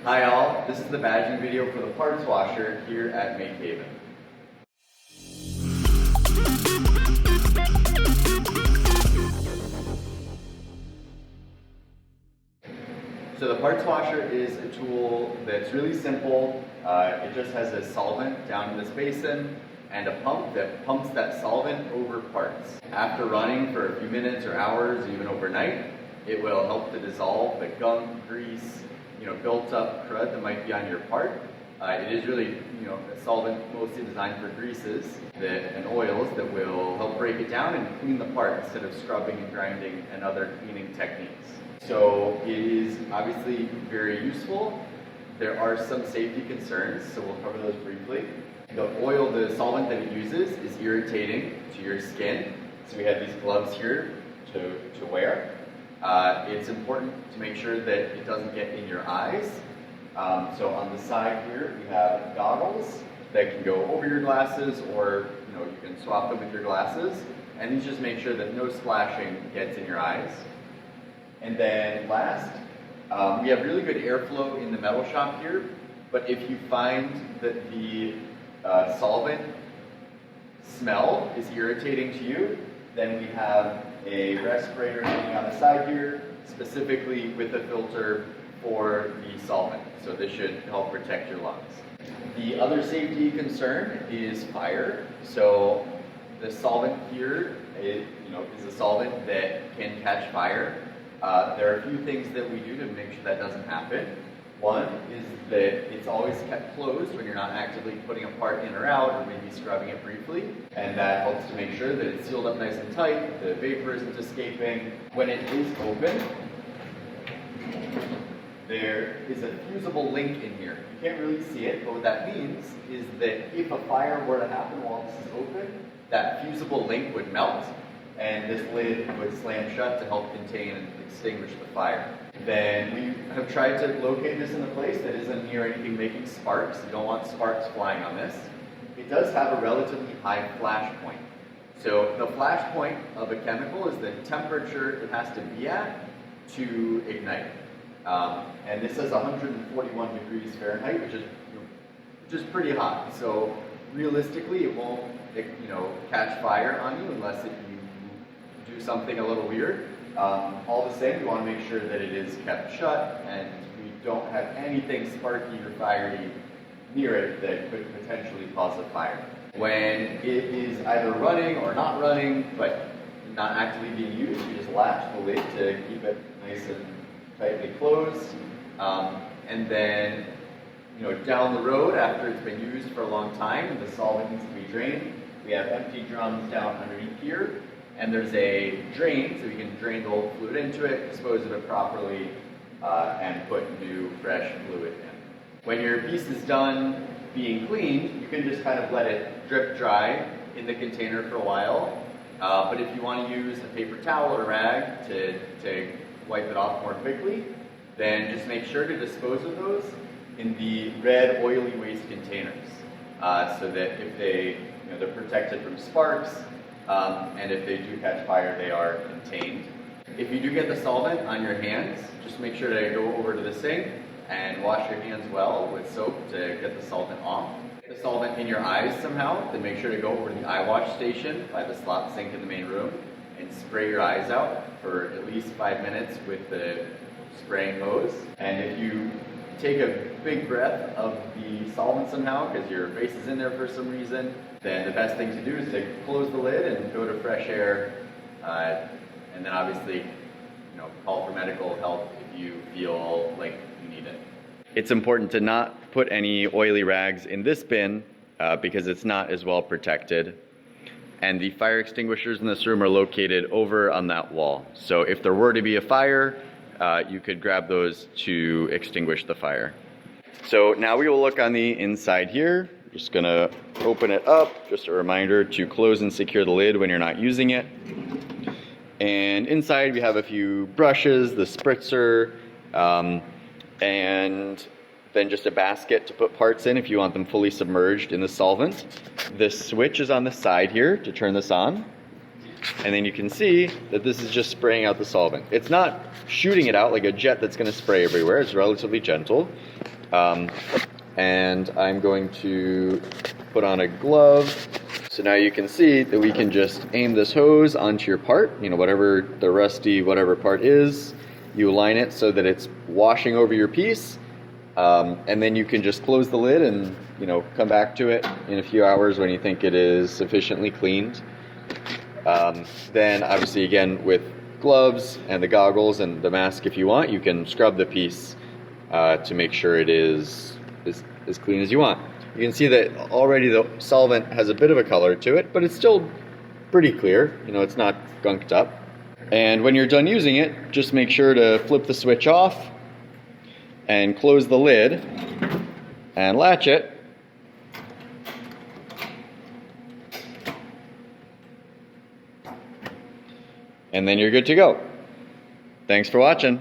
Hi all, this is the badging video for the parts washer here at MakeHaven. So the parts washer is a tool that's really simple. It just has a solvent down in this basin and a pump that pumps that solvent over parts. After running for a few minutes or hours, even overnight, it will help to dissolve the gunk, grease, built up crud that might be on your part. It is really, a solvent mostly designed for greases and oils that will help break it down and clean the part instead of scrubbing and grinding and other cleaning techniques. So it is obviously very useful. There are some safety concerns, so we'll cover those briefly. The solvent that it uses is irritating to your skin. So we have these gloves here to wear. It's important to make sure that it doesn't get in your eyes. So on the side here, we have goggles that can go over your glasses, or you can swap them with your glasses. And these just make sure that no splashing gets in your eyes. And then last, we have really good airflow in the metal shop here. But if you find that the solvent smell is irritating to you, then we have a respirator hanging on the side here, specifically with a filter for the solvent. So this should help protect your lungs. The other safety concern is fire. So the solvent here is a solvent that can catch fire. There are a few things that we do to make sure that doesn't happen. One is that it's always kept closed when you're not actively putting a part in or out, or maybe scrubbing it briefly. And that helps to make sure that it's sealed up nice and tight, the vapor isn't escaping. When it is open, there is a fusible link in here. You can't really see it, but what that means is that if a fire were to happen while this is open, that fusible link would melt, and this lid would slam shut to help contain and extinguish the fire. Then we have tried to locate this in a place that isn't near anything making sparks. You don't want sparks flying on this. It does have a relatively high flash point. So the flash point of a chemical is the temperature it has to be at to ignite. And this is 141 degrees Fahrenheit, which is pretty hot. So realistically, it won't catch fire on you unless you do something a little weird. All the same, we want to make sure that it is kept shut and we don't have anything sparky or fiery near it that could potentially cause a fire. When it is either running or not running, but not actively being used, we just latch the lid to keep it nice and tightly closed. And then, down the road, after it's been used for a long time and the solvent needs to be drained, we have empty drums down underneath here. And there's a drain, so you can drain the old fluid into it, dispose of it properly, and put new, fresh fluid in. When your piece is done being cleaned, you can just kind of let it drip dry in the container for a while. But if you want to use a paper towel or rag to wipe it off more quickly, then just make sure to dispose of those in the red oily waste containers, so that if they're protected from sparks. And if they do catch fire, they are contained. If you do get the solvent on your hands, just make sure to go over to the sink and wash your hands well with soap to get the solvent off. Get the solvent in your eyes somehow, then make sure to go over to the eye wash station by the slot sink in the main room and spray your eyes out for at least 5 minutes with the spraying hose. And if you take a big breath of the solvent somehow, because your face is in there for some reason, then the best thing to do is to close the lid and go to fresh air, and then obviously, call for medical help if you feel like you need it. It's important to not put any oily rags in this bin because it's not as well protected. And the fire extinguishers in this room are located over on that wall. So if there were to be a fire, you could grab those to extinguish the fire. So now we will look on the inside here. Just gonna open it up. Just a reminder to close and secure the lid when you're not using it. And inside we have a few brushes, the spritzer, and then just a basket to put parts in if you want them fully submerged in the solvent. This switch is on the side here to turn this on. And then you can see that this is just spraying out the solvent. It's not shooting it out like a jet that's going to spray everywhere. It's relatively gentle. And I'm going to put on a glove. So now you can see that we can just aim this hose onto your part, whatever the rusty whatever part is. You align it so that it's washing over your piece, and then you can just close the lid and come back to it in a few hours when you think it is sufficiently cleaned. Then obviously again with gloves and the goggles and the mask, if you want, you can scrub the piece to make sure it is as clean as you want. You can see that already the solvent has a bit of a color to it, but it's still pretty clear. It's not gunked up. And when you're done using it, just make sure to flip the switch off and close the lid and latch it. And then you're good to go. Thanks for watching.